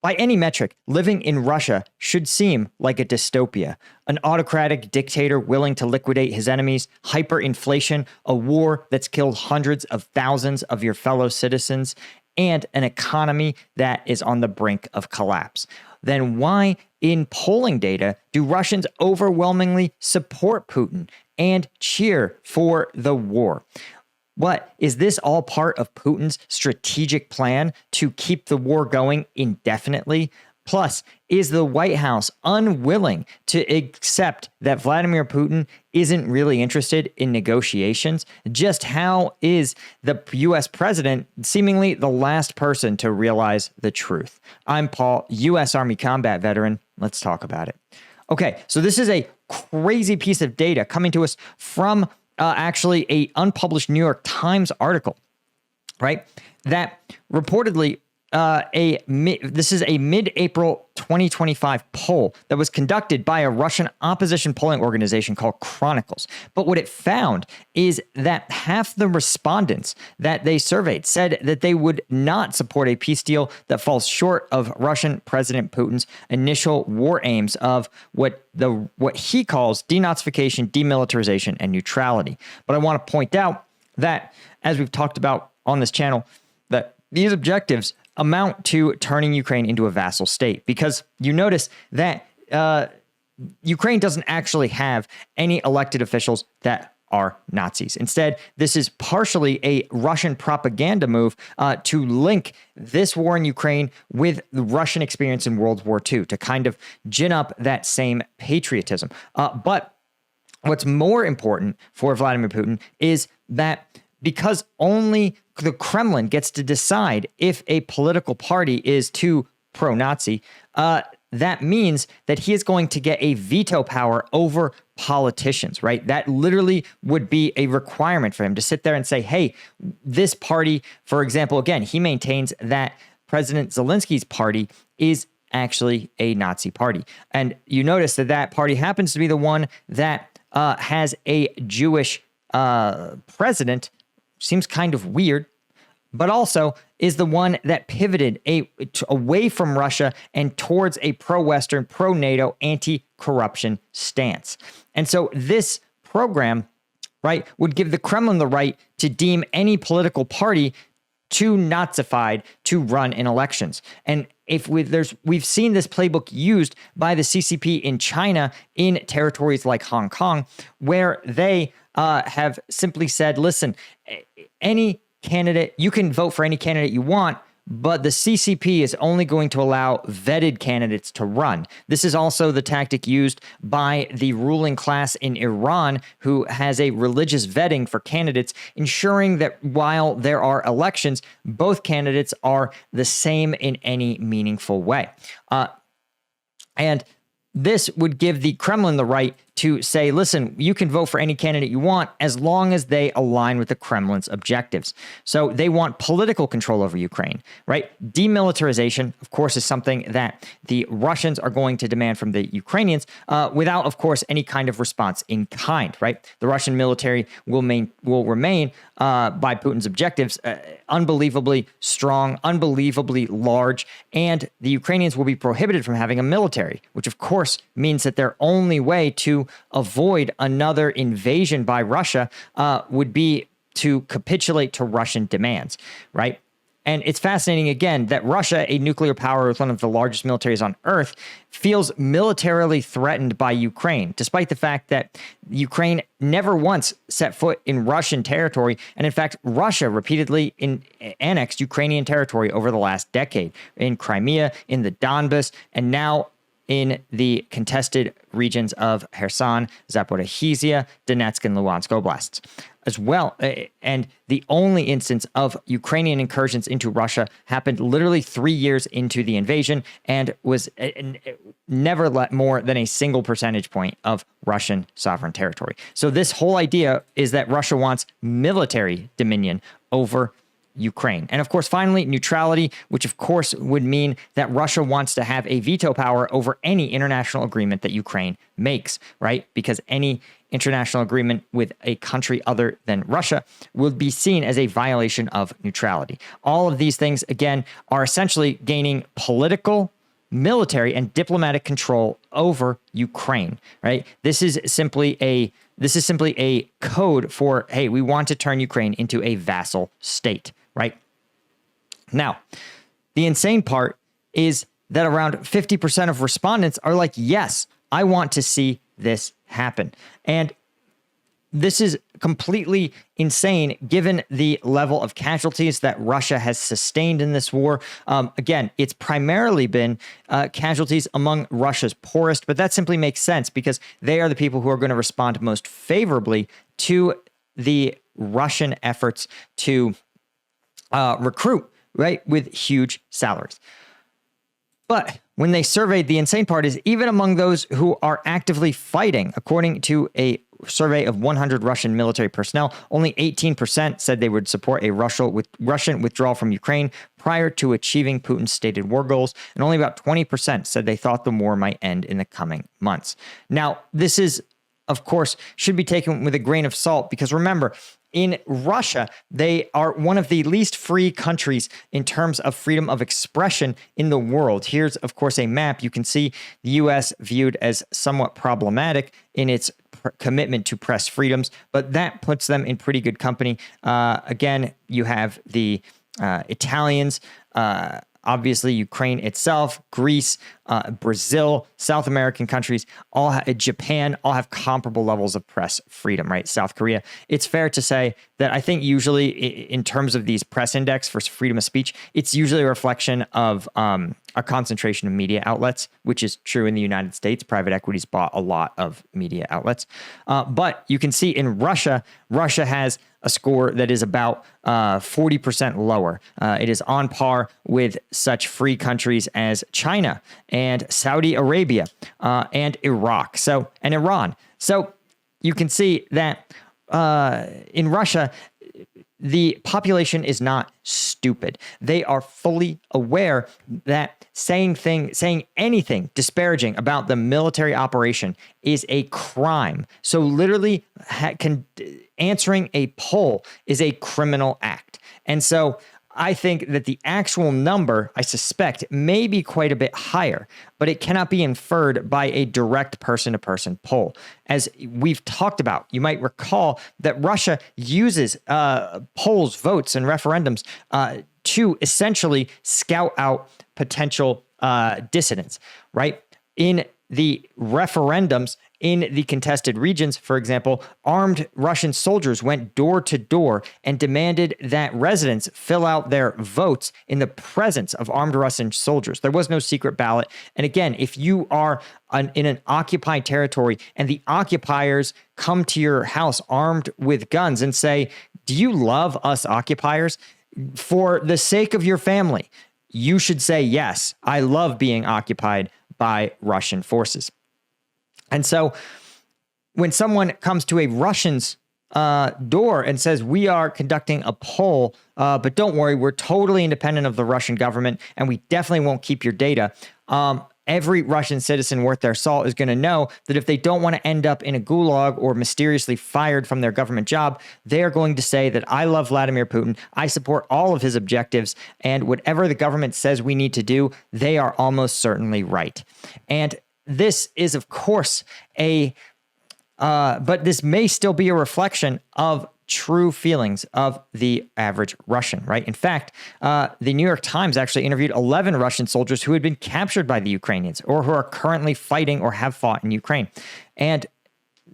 By any metric, living in Russia should seem like a dystopia. An autocratic dictator willing to liquidate his enemies, hyperinflation, a war that's killed hundreds of thousands of your fellow citizens, and an economy that is on the brink of collapse. Then why, in polling data, do Russians overwhelmingly support Putin and cheer for the war? What is this all part of Putin's strategic plan to keep the war going indefinitely? Plus, is the White House unwilling to accept that Vladimir Putin isn't really interested in negotiations? Just how is the U.S. president seemingly the last person to realize the truth? I'm Paul, U.S. Army combat veteran. Let's talk about it. Okay, so this is a crazy piece of data coming to us from actually a unpublished New York Times article, right? That reportedly this is a mid-April 2025 poll that was conducted by a Russian opposition polling organization called Chronicles. But what it found is that half the respondents that they surveyed said that they would not support a peace deal that falls short of Russian President Putin's initial war aims of what he calls denazification, demilitarization, and neutrality. But I want to point out that, as we've talked about on this channel, that these objectives amount to turning Ukraine into a vassal state, because you notice that Ukraine doesn't actually have any elected officials that are Nazis. Instead, this is partially a Russian propaganda move to link this war in Ukraine with the Russian experience in World War II, to kind of gin up that same patriotism. But what's more important for Vladimir Putin is that because only the Kremlin gets to decide if a political party is too pro-Nazi, that means that he is going to get a veto power over politicians, right? That literally would be a requirement for him to sit there and say, hey, this party, for example, again, he maintains that President Zelensky's party is actually a Nazi party. And you notice that that party happens to be the one that has a Jewish president. Seems kind of weird, but also is the one that pivoted away from Russia and towards a pro-Western, pro-NATO, anti-corruption stance. And so this program, right, would give the Kremlin the right to deem any political party too Nazified to run in elections. And we've seen this playbook used by the CCP in China in territories like Hong Kong, where they have simply said, listen, any candidate, you can vote for any candidate you want, but the CCP is only going to allow vetted candidates to run. This is also the tactic used by the ruling class in Iran, who has a religious vetting for candidates, ensuring that while there are elections, both candidates are the same in any meaningful way. And this would give the Kremlin the right to say, listen, you can vote for any candidate you want as long as they align with the Kremlin's objectives. So they want political control over Ukraine, right? Demilitarization, of course, is something that the Russians are going to demand from the Ukrainians without, of course, any kind of response in kind, right? The Russian military will remain, by Putin's objectives, unbelievably strong, unbelievably large, and the Ukrainians will be prohibited from having a military, which, of course, means that their only way to avoid another invasion by Russia would be to capitulate to Russian demands, right? And it's fascinating, again, that Russia, a nuclear power with one of the largest militaries on Earth, feels militarily threatened by Ukraine, despite the fact that Ukraine never once set foot in Russian territory. And in fact, Russia repeatedly annexed Ukrainian territory over the last decade, in Crimea, in the Donbas, and now in the contested regions of Kherson, Zaporizhzhia, Donetsk, and Luhansk oblasts as well. And the only instance of Ukrainian incursions into Russia happened literally 3 years into the invasion and was never let more than a single percentage point of Russian sovereign territory. So this whole idea is that Russia wants military dominion over Ukraine. And of course, finally, neutrality, which of course would mean that Russia wants to have a veto power over any international agreement that Ukraine makes, right? Because any international agreement with a country other than Russia would be seen as a violation of neutrality. All of these things, again, are essentially gaining political, military, and diplomatic control over Ukraine, right? This is simply a code for, hey, we want to turn Ukraine into a vassal state, right? Now, the insane part is that around 50% of respondents are like, yes, I want to see this happen. And this is completely insane given the level of casualties that Russia has sustained in this war. Again, it's primarily been casualties among Russia's poorest, but that simply makes sense because they are the people who are going to respond most favorably to the Russian efforts to recruit, right, with huge salaries. But when they surveyed, the insane part is even among those who are actively fighting, according to a survey of 100 Russian military personnel, only 18% said they would support a Russian withdrawal from Ukraine prior to achieving Putin's stated war goals, and only about 20% said they thought the war might end in the coming months. Now, this is, of course, should be taken with a grain of salt because remember, in Russia, they are one of the least free countries in terms of freedom of expression in the world. Here's, of course, a map. You can see the U.S. viewed as somewhat problematic in its commitment to press freedoms, but that puts them in pretty good company. Again, you have the Italians, obviously Ukraine itself, Greece, Brazil, South American countries, Japan, all have comparable levels of press freedom, right? South Korea. It's fair to say that I think usually in terms of these press index for freedom of speech, it's usually a reflection of a concentration of media outlets, which is true in the United States. Private equities bought a lot of media outlets. But you can see in Russia, Russia has a score that is about 40% lower. It is on par with such free countries as China and Saudi Arabia and Iraq, and Iran. So you can see that in Russia, the population is not stupid. They are fully aware that saying anything disparaging about the military operation is a crime. So literally answering a poll is a criminal act. And so I think that the actual number, I suspect, may be quite a bit higher, but it cannot be inferred by a direct person-to-person poll. As we've talked about, you might recall that Russia uses polls, votes, and referendums to essentially scout out potential dissidents, right? In the referendums in the contested regions, for example, armed Russian soldiers went door to door and demanded that residents fill out their votes in the presence of armed Russian soldiers. There was no secret ballot. And again, if you are in an occupied territory and the occupiers come to your house armed with guns and say, "Do you love us occupiers? For the sake of your family," you should say, "Yes, I love being occupied by Russian forces." And so when someone comes to a Russian's door and says, "We are conducting a poll, but don't worry, we're totally independent of the Russian government, and we definitely won't keep your data," every Russian citizen worth their salt is going to know that if they don't want to end up in a gulag or mysteriously fired from their government job, they are going to say that I love Vladimir Putin, I support all of his objectives, and whatever the government says we need to do, they are almost certainly right. And this is, of course, but this may still be a reflection of true feelings of the average Russian, right? In fact, the New York Times actually interviewed 11 Russian soldiers who had been captured by the Ukrainians or who are currently fighting or have fought in Ukraine. And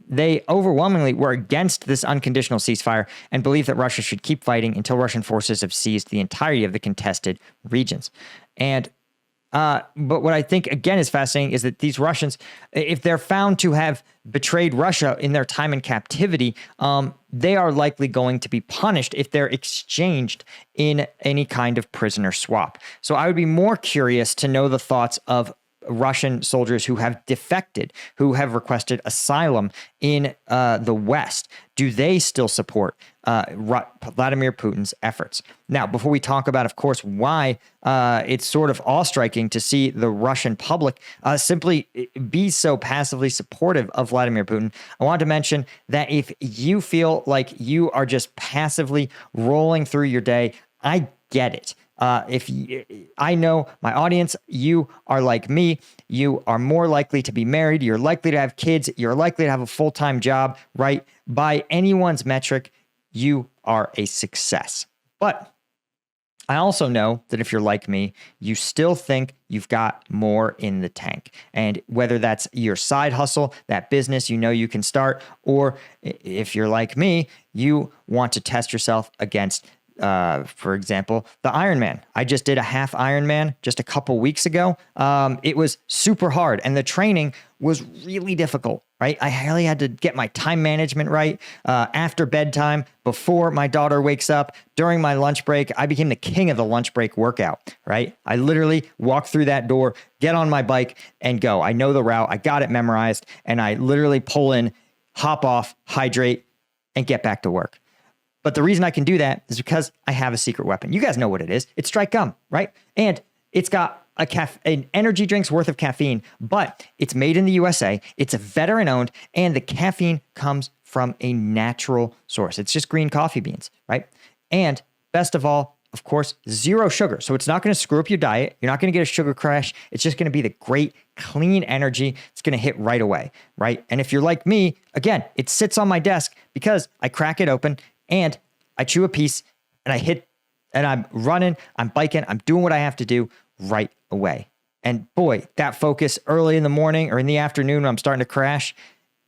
they overwhelmingly were against this unconditional ceasefire and believe that Russia should keep fighting until Russian forces have seized the entirety of the contested regions. And but what I think, again, is fascinating is that these Russians, if they're found to have betrayed Russia in their time in captivity, they are likely going to be punished if they're exchanged in any kind of prisoner swap. So I would be more curious to know the thoughts of Russian soldiers who have defected, who have requested asylum in the West, do they still support Vladimir Putin's efforts? Now, before we talk about, of course, why it's sort of awe-striking to see the Russian public simply be so passively supportive of Vladimir Putin, I want to mention that if you feel like you are just passively rolling through your day, I get it. I know my audience, you are like me. You are more likely to be married. You're likely to have kids. You're likely to have a full-time job, right? By anyone's metric, you are a success. But I also know that if you're like me, you still think you've got more in the tank. And whether that's your side hustle, that business you know you can start, or if you're like me, you want to test yourself against for example, the Ironman. I just did a half Ironman just a couple weeks ago. It was super hard and the training was really difficult, right? I really had to get my time management right. After bedtime, before my daughter wakes up, during my lunch break, I became the king of the lunch break workout, right? I literally walk through that door, get on my bike and go. I know the route. I got it memorized and I literally pull in, hop off, hydrate and get back to work. But the reason I can do that is because I have a secret weapon. You guys know what it is. It's Strike Gum, right? And it's got an energy drink's worth of caffeine, but it's made in the USA. It's a veteran owned, and the caffeine comes from a natural source. It's just green coffee beans, right? And best of all, of course, zero sugar. So it's not going to screw up your diet. You're not going to get a sugar crash. It's just going to be the great, clean energy. It's going to hit right away, right? And if you're like me, again, it sits on my desk because I crack it open and I chew a piece and I hit and I'm running, I'm biking, I'm doing what I have to do right away. And boy, that focus early in the morning or in the afternoon when I'm starting to crash,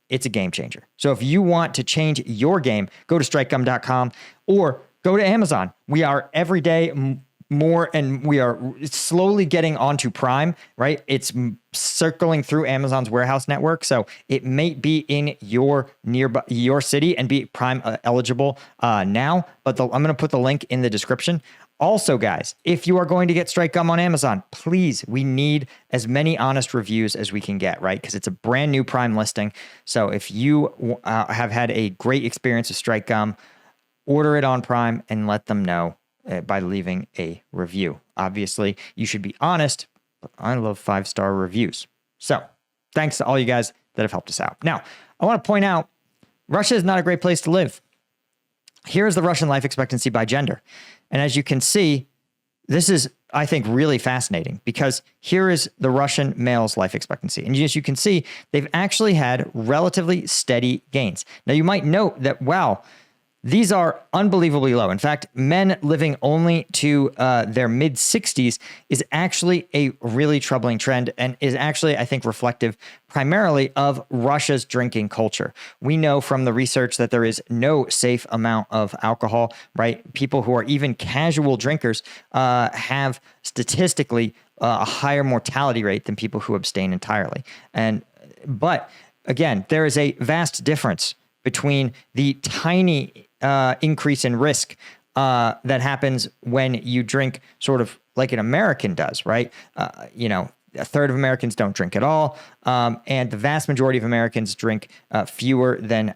it's a game changer. So if you want to change your game, go to strikegum.com or go to Amazon. We are every day more, and we are slowly getting onto Prime, right? It's circling through Amazon's warehouse network. So it may be in your nearby, your city and be Prime eligible now, but I'm going to put the link in the description. Also, guys, if you are going to get Strike Gum on Amazon, please, we need as many honest reviews as we can get, right? Because it's a brand new Prime listing. So if you have had a great experience with Strike Gum, order it on Prime and let them know by leaving a review. Obviously, you should be honest, but I love 5-star reviews. So thanks to all you guys that have helped us out. Now, I want to point out, Russia is not a great place to live. Here is the Russian life expectancy by gender. And as you can see, this is, I think, really fascinating because here is the Russian male's life expectancy. And as you can see, they've actually had relatively steady gains. Now, you might note that, wow, these are unbelievably low. In fact, men living only to their mid-60s is actually a really troubling trend and is actually, I think, reflective primarily of Russia's drinking culture. We know from the research that there is no safe amount of alcohol, right? People who are even casual drinkers have statistically a higher mortality rate than people who abstain entirely. But again, there is a vast difference between the tiny increase in risk that happens when you drink sort of like an American does, right? A third of Americans don't drink at all. And the vast majority of Americans drink fewer than,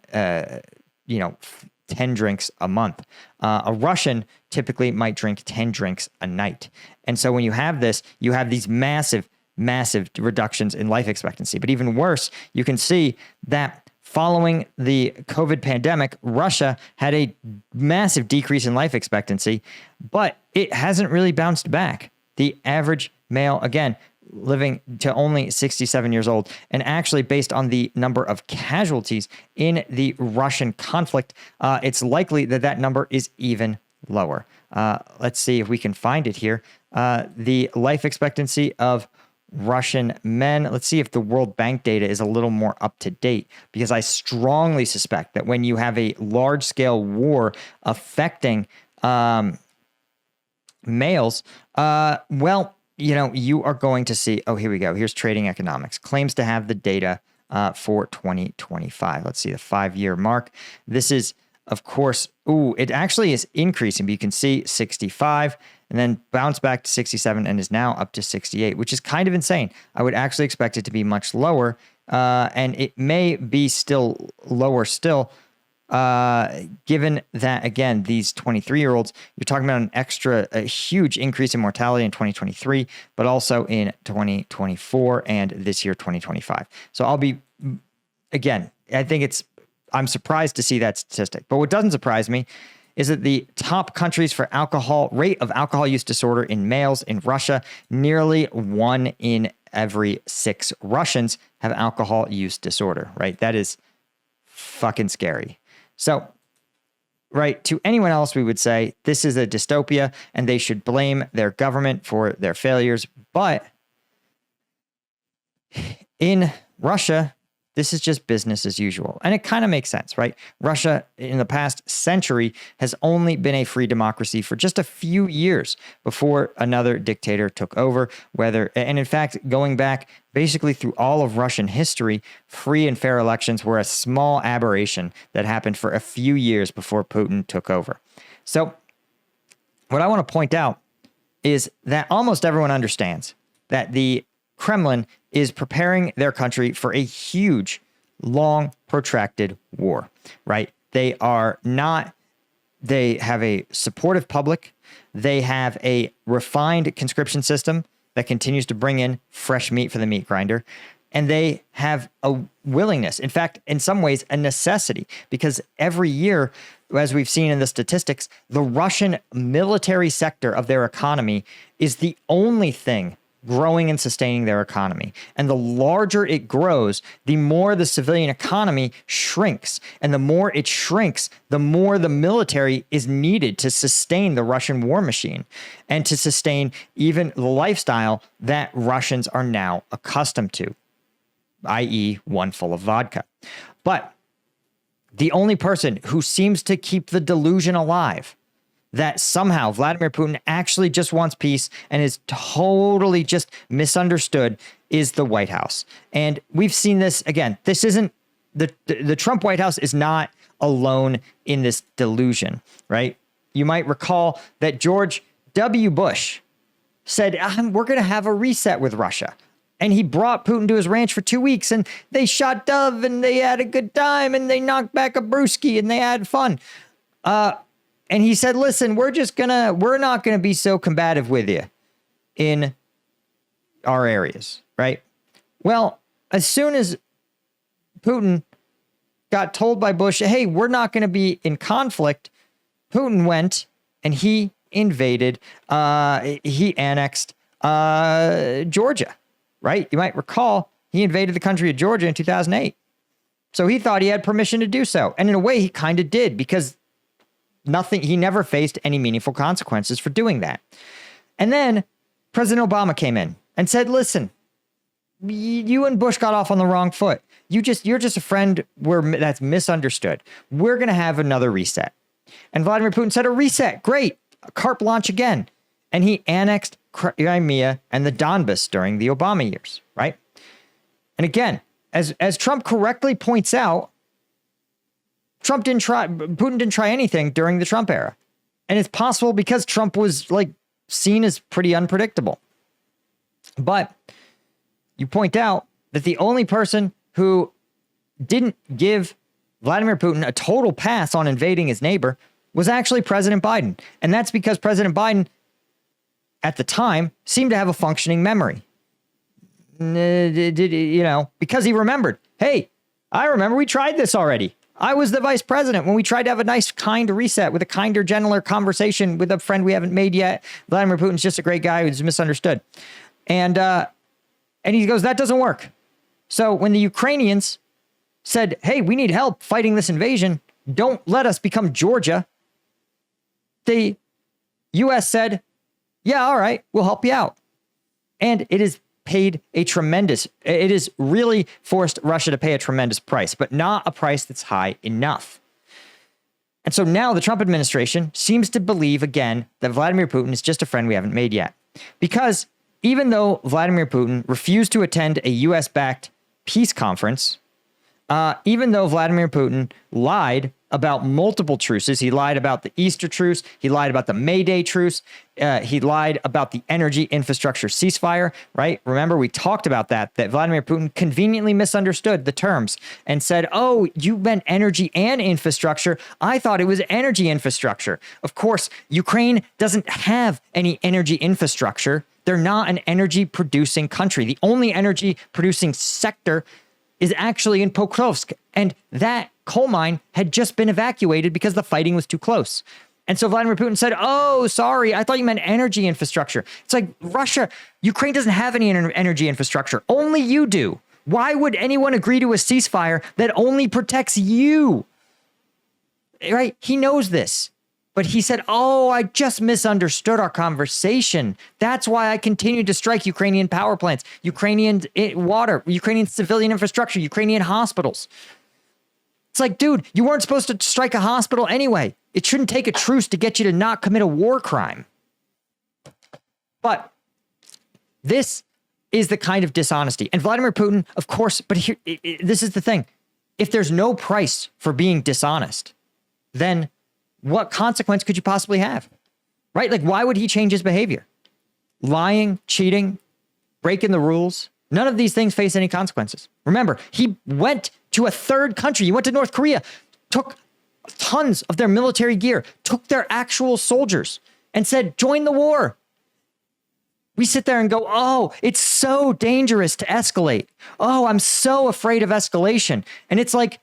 10 drinks a month. A Russian typically might drink 10 drinks a night. And so when you have this, you have these massive reductions in life expectancy. But even worse, you can see that following the COVID pandemic, Russia had a massive decrease in life expectancy, but it hasn't really bounced back. The average male, again, living to only 67 years old, and actually based on the number of casualties in the Russian conflict, it's likely that that number is even lower. Let's see if we can find it here. The life expectancy of Russian men. Let's see if the World Bank data is a little more up to date, because I strongly suspect that when you have a large scale war affecting males, you are going to see, oh, here we go. Here's Trading Economics. Claims to have the data for 2025. Let's see the 5-year mark. This is of course, it actually is increasing, but you can see 65 and then bounce back to 67 and is now up to 68, which is kind of insane. I would actually expect it to be much lower, and it may be still lower still, given that, again, these 23-year-olds, you're talking about a huge increase in mortality in 2023, but also in 2024 and this year, 2025. So I'm surprised to see that statistic. But what doesn't surprise me is that the top countries for rate of alcohol use disorder in males in Russia, nearly 1 in every 6 Russians have alcohol use disorder, right? That is fucking scary. So, right, to anyone else, we would say this is a dystopia and they should blame their government for their failures. But in Russia, this is just business as usual. And it kind of makes sense, right? Russia in the past century has only been a free democracy for just a few years before another dictator took over. And in fact, going back basically through all of Russian history, free and fair elections were a small aberration that happened for a few years before Putin took over. So what I want to point out is that almost everyone understands that the Kremlin is preparing their country for a huge, long, protracted war, right? They have a supportive public. They have a refined conscription system that continues to bring in fresh meat for the meat grinder. And they have a willingness, in fact, in some ways, a necessity, because every year, as we've seen in the statistics, the Russian military sector of their economy is the only thing growing and sustaining their economy. And the larger it grows, the more the civilian economy shrinks. And the more it shrinks, the more the military is needed to sustain the Russian war machine and to sustain even the lifestyle that Russians are now accustomed to, i.e., one full of vodka. But the only person who seems to keep the delusion alive that somehow Vladimir Putin actually just wants peace and is totally just misunderstood is the White House. And we've seen this again. This isn't the Trump White House is not alone in this delusion, right? You might recall that George W. Bush said, we're going to have a reset with Russia. And he brought Putin to his ranch for 2 weeks and they shot dove and they had a good time and they knocked back a brewski and they had fun. And he said, listen, we're not going to be so combative with you in our areas, right? Well, as soon as Putin got told by Bush, hey, we're not going to be in conflict, Putin went and he invaded, he annexed Georgia, right? You might recall he invaded the country of Georgia in 2008. So he thought he had permission to do so. And in a way, he kind of did, because he never faced any meaningful consequences for doing that. And then President Obama came in and said, listen, you and Bush got off on the wrong foot. You're just a friend that's misunderstood. We're going to have another reset. And Vladimir Putin said, a reset, great, carte blanche again. And he annexed Crimea and the Donbass during the Obama years, right? And again, as Trump correctly points out, Putin didn't try anything during the Trump era. And it's possible because Trump was seen as pretty unpredictable. But you point out that the only person who didn't give Vladimir Putin a total pass on invading his neighbor was actually President Biden. And that's because President Biden at the time seemed to have a functioning memory. Because he remembered, hey, I remember we tried this already. I was the vice president when we tried to have a nice, kind reset with a kinder, gentler conversation with a friend we haven't made yet. Vladimir Putin's just a great guy who's misunderstood. And he goes, that doesn't work. So when the Ukrainians said, hey, we need help fighting this invasion, don't let us become Georgia, the U.S. said, yeah, all right, we'll help you out. And it has really forced Russia to pay a tremendous price, but not a price that's high enough. And so now the Trump administration seems to believe again that Vladimir Putin is just a friend we haven't made yet. Because even though Vladimir Putin refused to attend a U.S.-backed peace conference, even though Vladimir Putin lied about multiple truces. He lied about the Easter truce. He lied about the May Day truce. He lied about the energy infrastructure ceasefire, right? Remember, we talked about that Vladimir Putin conveniently misunderstood the terms and said, oh, you meant energy and infrastructure. I thought it was energy infrastructure. Of course, Ukraine doesn't have any energy infrastructure. They're not an energy producing country. The only energy producing sector is actually in Pokrovsk. And that coal mine had just been evacuated because the fighting was too close. And so Vladimir Putin said, oh, sorry, I thought you meant energy infrastructure. It's like Ukraine doesn't have any energy infrastructure. Only you do. Why would anyone agree to a ceasefire that only protects you? Right? He knows this. But he said, oh, I just misunderstood our conversation. That's why I continued to strike Ukrainian power plants, Ukrainian water, Ukrainian civilian infrastructure, Ukrainian hospitals. It's like, dude, you weren't supposed to strike a hospital anyway. It shouldn't take a truce to get you to not commit a war crime. But this is the kind of dishonesty. And Vladimir Putin, of course, but here, this is the thing. If there's no price for being dishonest, then what consequence could you possibly have? Right? Like, why would he change his behavior? Lying, cheating, breaking the rules. None of these things face any consequences. Remember, he went to a third country. He went to North Korea, took tons of their military gear, took their actual soldiers and said, join the war. We sit there and go, oh, it's so dangerous to escalate. Oh, I'm so afraid of escalation. And it's like,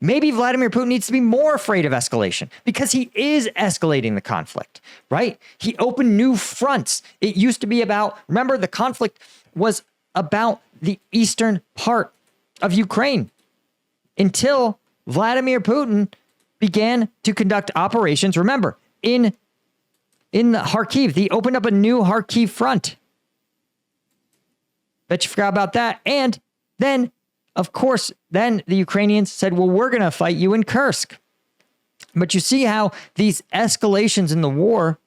maybe Vladimir Putin needs to be more afraid of escalation because he is escalating the conflict, right? He opened new fronts. It used to be about, remember, the conflict was about the eastern part of Ukraine until Vladimir Putin began to conduct operations. Remember, in the Kharkiv, he opened up a new Kharkiv front. Bet you forgot about that. And then, of course, then the Ukrainians said, well, we're going to fight you in Kursk. But you see how these escalations in the war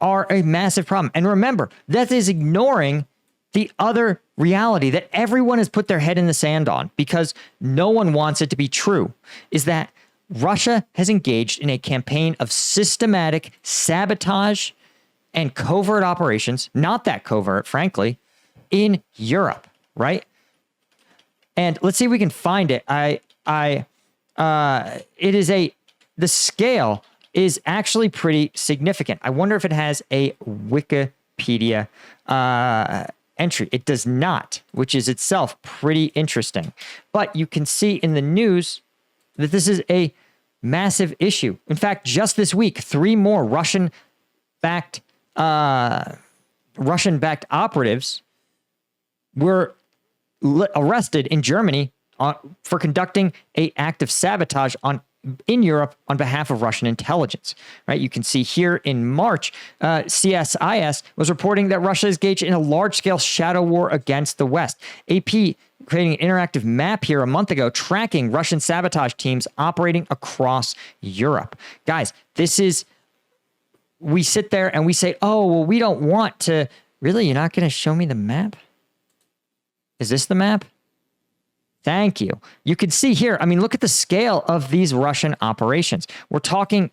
are a massive problem. And remember, that is ignoring the other reality that everyone has put their head in the sand on because no one wants it to be true, is that Russia has engaged in a campaign of systematic sabotage and covert operations, not that covert, frankly, in Europe, right? And let's see if we can find it. The scale is actually pretty significant. I wonder if it has a Wikipedia entry. It does not, which is itself pretty interesting. But you can see in the news that this is a massive issue. In fact, just this week, 3 more Russian-backed operatives were arrested in Germany for conducting an act of sabotage in Europe on behalf of Russian intelligence. Right? You can see here in March, CSIS was reporting that Russia is engaged in a large-scale shadow war against the West. AP creating an interactive map here a month ago, tracking Russian sabotage teams operating across Europe. Guys, we sit there and we say, oh, well, we don't want to. Really, you're not going to show me the map? Is this the map? Thank you. You can see here, I mean, look at the scale of these Russian operations. We're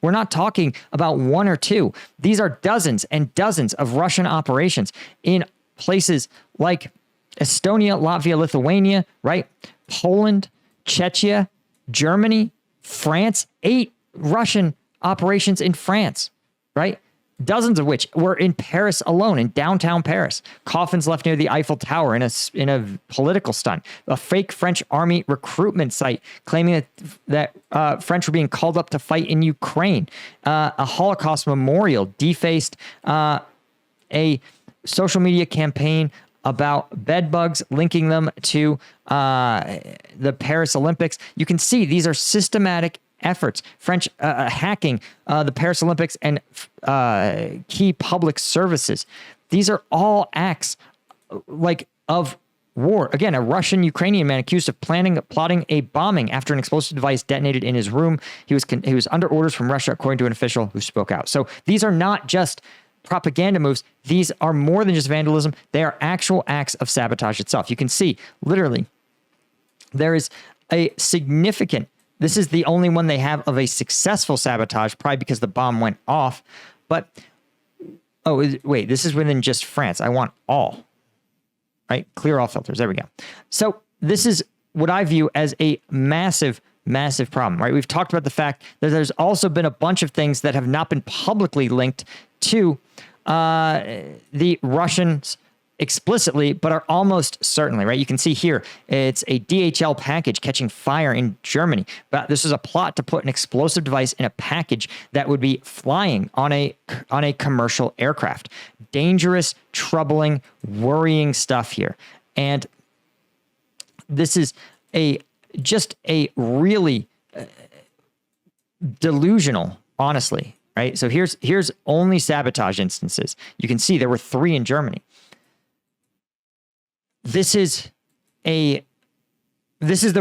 not talking about 1 or 2. These are dozens and dozens of Russian operations in places like Estonia, Latvia, Lithuania, right? Poland, Czechia, Germany, France, 8 Russian operations in France, right? Dozens of which were in Paris alone, in downtown Paris. Coffins left near the Eiffel Tower in a political stunt. A fake French army recruitment site claiming that French were being called up to fight in Ukraine. A Holocaust memorial defaced a social media campaign about bed bugs, linking them to the Paris Olympics. You can see these are systematic efforts. French hacking the Paris Olympics and key public services. These are all acts of war. Again, a Russian-Ukrainian man accused of plotting a bombing after an explosive device detonated in his room. He was under orders from Russia, according to an official who spoke out. So these are not just propaganda moves. These are more than just vandalism. They are actual acts of sabotage itself. You can see, literally, there is a significant This is the only one they have of a successful sabotage, probably because the bomb went off. But, oh, wait, this is within just France. I want all, right? Clear all filters. There we go. So this is what I view as a massive, massive problem, right? We've talked about the fact that there's also been a bunch of things that have not been publicly linked to the Russians explicitly, but are almost certainly, right? You can see here, it's a DHL package catching fire in Germany. But this is a plot to put an explosive device in a package that would be flying on a commercial aircraft. Dangerous, troubling, worrying stuff here. And this is just a really delusional, honestly, right? So here's only sabotage instances. You can see there were 3 in Germany. This is the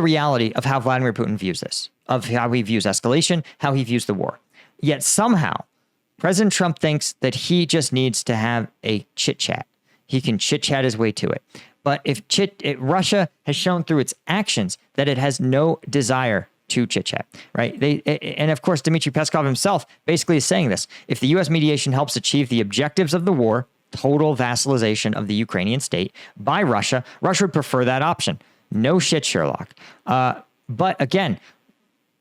reality of how Vladimir Putin views this, of how he views escalation, how he views the war. Yet somehow, President Trump thinks that he just needs to have a chit-chat. He can chit-chat his way to it. But if Russia has shown through its actions that it has no desire to chit-chat, right? And of course, Dmitry Peskov himself basically is saying this. If the U.S. mediation helps achieve the objectives of the war, total vassalization of the Ukrainian state by Russia, Russia would prefer that option. No shit, Sherlock. But again,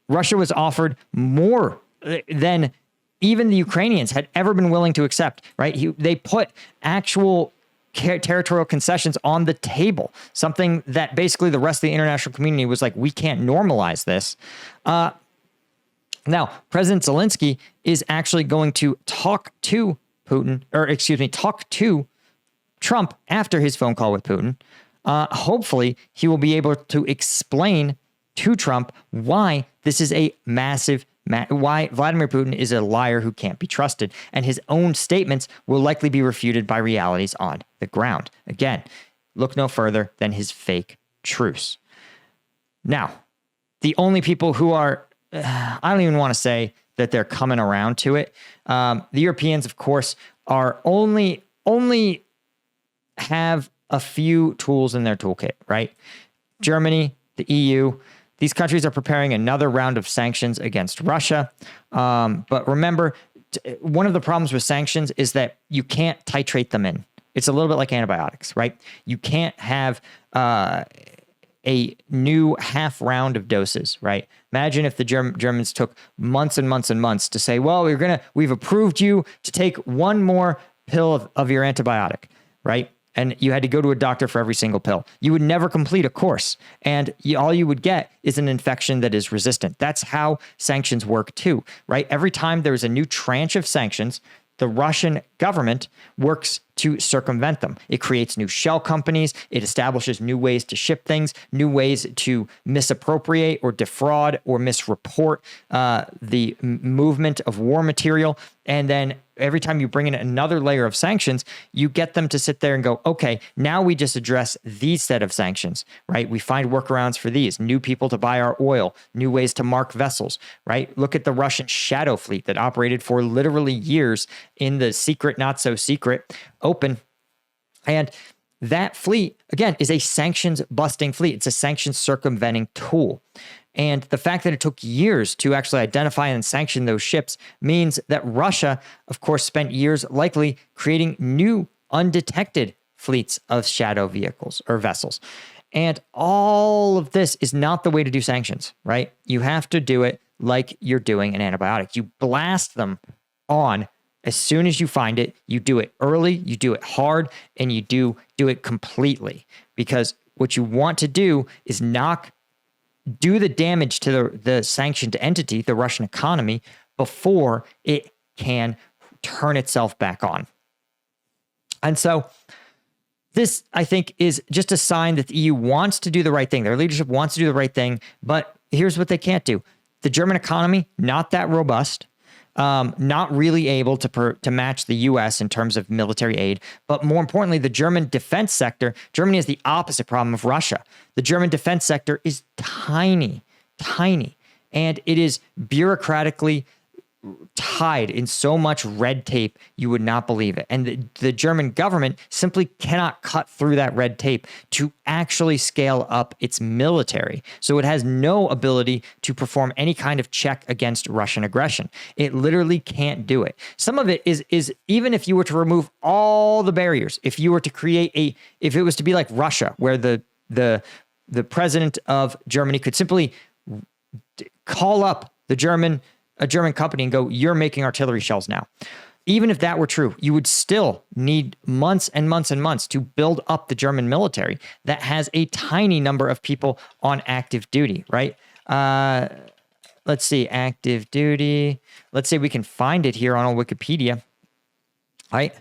Russia was offered more than even the Ukrainians had ever been willing to accept, right? They put actual territorial concessions on the table, something that basically the rest of the international community was like, we can't normalize this. Now, President Zelensky is actually going to talk to talk to Trump after his phone call with Putin. Hopefully, he will be able to explain to Trump why this is a massive, why Vladimir Putin is a liar who can't be trusted, and his own statements will likely be refuted by realities on the ground. Again, look no further than his fake truce. Now, the only people who are, I don't even want to say that they're coming around to it. The Europeans, of course, are only have a few tools in their toolkit, right? Germany, the EU, these countries are preparing another round of sanctions against Russia. But remember, one of the problems with sanctions is that you can't titrate them in. It's a little bit like antibiotics, right? You can't have a new half round of doses, right? Imagine if the Germans took months and months and months to say, well, we've approved you to take one more pill of your antibiotic, right? And you had to go to a doctor for every single pill. You would never complete a course. And all you would get is an infection that is resistant. That's how sanctions work too, right? Every time there's a new tranche of sanctions, the Russian government works to circumvent them. It creates new shell companies. It establishes new ways to ship things, new ways to misappropriate or defraud or misreport the movement of war material. And then every time you bring in another layer of sanctions, you get them to sit there and go, okay, now we just address these set of sanctions, right? We find workarounds for these, new people to buy our oil, new ways to mark vessels, right? Look at the Russian shadow fleet that operated for literally years in the secret, not so secret, open. And that fleet, again, is a sanctions busting fleet. It's a sanctions circumventing tool. And the fact that it took years to actually identify and sanction those ships means that Russia, of course, spent years likely creating new undetected fleets of shadow vehicles or vessels. And all of this is not the way to do sanctions, right? You have to do it like you're doing an antibiotic. You blast them on as soon as you find it. You do it early, you do it hard, and you do it completely. Because what you want to do is do the damage to the sanctioned entity, the Russian economy, before it can turn itself back on. And so this, I think, is just a sign that the EU wants to do the right thing. Their leadership wants to do the right thing, but here's what they can't do. The German economy, not that robust, not really able to match the U.S. in terms of military aid. But more importantly, the German defense sector, Germany has the opposite problem of Russia. The German defense sector is tiny, and it is bureaucratically tied in so much red tape, you would not believe it. And the German government simply cannot cut through that red tape to actually scale up its military. So it has no ability to perform any kind of check against Russian aggression. It literally can't do it. Some of it is even if you were to remove all the barriers, if you were to create if it was to be like Russia, where the president of Germany could simply call up a German company and go, you're making artillery shells now. Even if that were true, you would still need months and months and months to build up the German military that has a tiny number of people on active duty, right? Let's see, active duty. Let's say we can find it here on Wikipedia, right?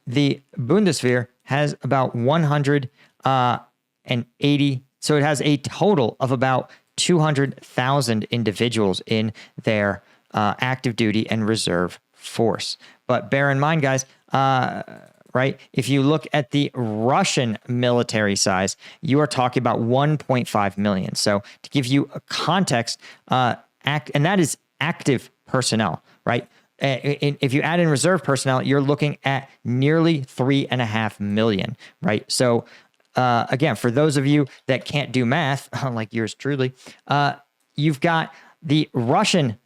The Bundeswehr has about 180. So it has a total of about 200,000 individuals in their active duty and reserve force. But bear in mind, guys, right, if you look at the Russian military size, you are talking about 1.5 million. So to give you a context, and that is active personnel, right? If you add in reserve personnel, you're looking at nearly 3.5 million, right? So again, for those of you that can't do math, like yours truly, you've got the Russian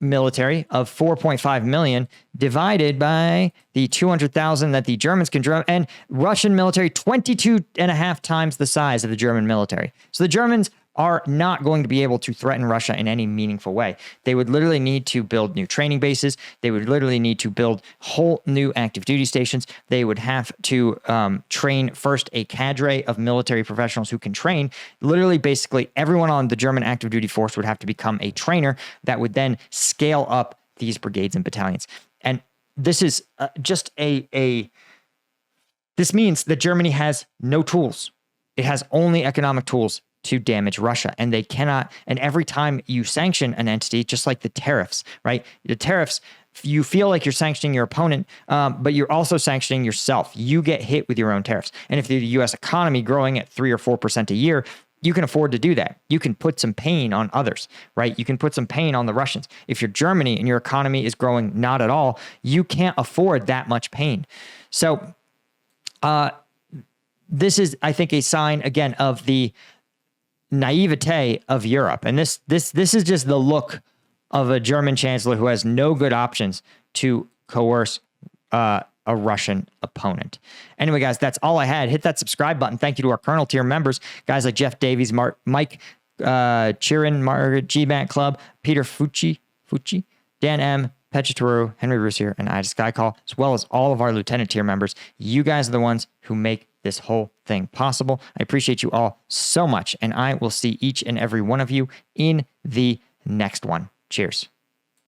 military of 4.5 million divided by the 200,000 that the Germans can draw, and Russian military 22.5 times the size of the German military. So the Germans are not going to be able to threaten Russia in any meaningful way. They would literally need to build new training bases. They would literally need to build whole new active duty stations. They would have to train first a cadre of military professionals who can train. Literally, basically, everyone on the German active duty force would have to become a trainer that would then scale up these brigades and battalions. And this is just this means that Germany has no tools. It has only economic tools to damage Russia, and they cannot. And every time you sanction an entity, just like the tariffs, right? The tariffs, you feel like you're sanctioning your opponent, but you're also sanctioning yourself. You get hit with your own tariffs. And if the U.S. economy growing at 3 or 4% a year, you can afford to do that. You can put some pain on others, right? You can put some pain on the Russians. If you're Germany and your economy is growing not at all, you can't afford that much pain. So this is, I think, a sign again of the naivete of Europe. And this is just the look of a German chancellor who has no good options to coerce a Russian opponent. Anyway, guys, that's all I had. Hit that subscribe button. Thank you to our Colonel tier members, guys like Jeff Davies, Mike Chirin, Margaret G-Bank Club, Peter Fucci, Dan M., Petchatoru, Henry Russier, and Ida Skycall, as well as all of our lieutenant tier members. You guys are the ones who make this whole thing possible. I appreciate you all so much, and I will see each and every one of you in the next one. Cheers.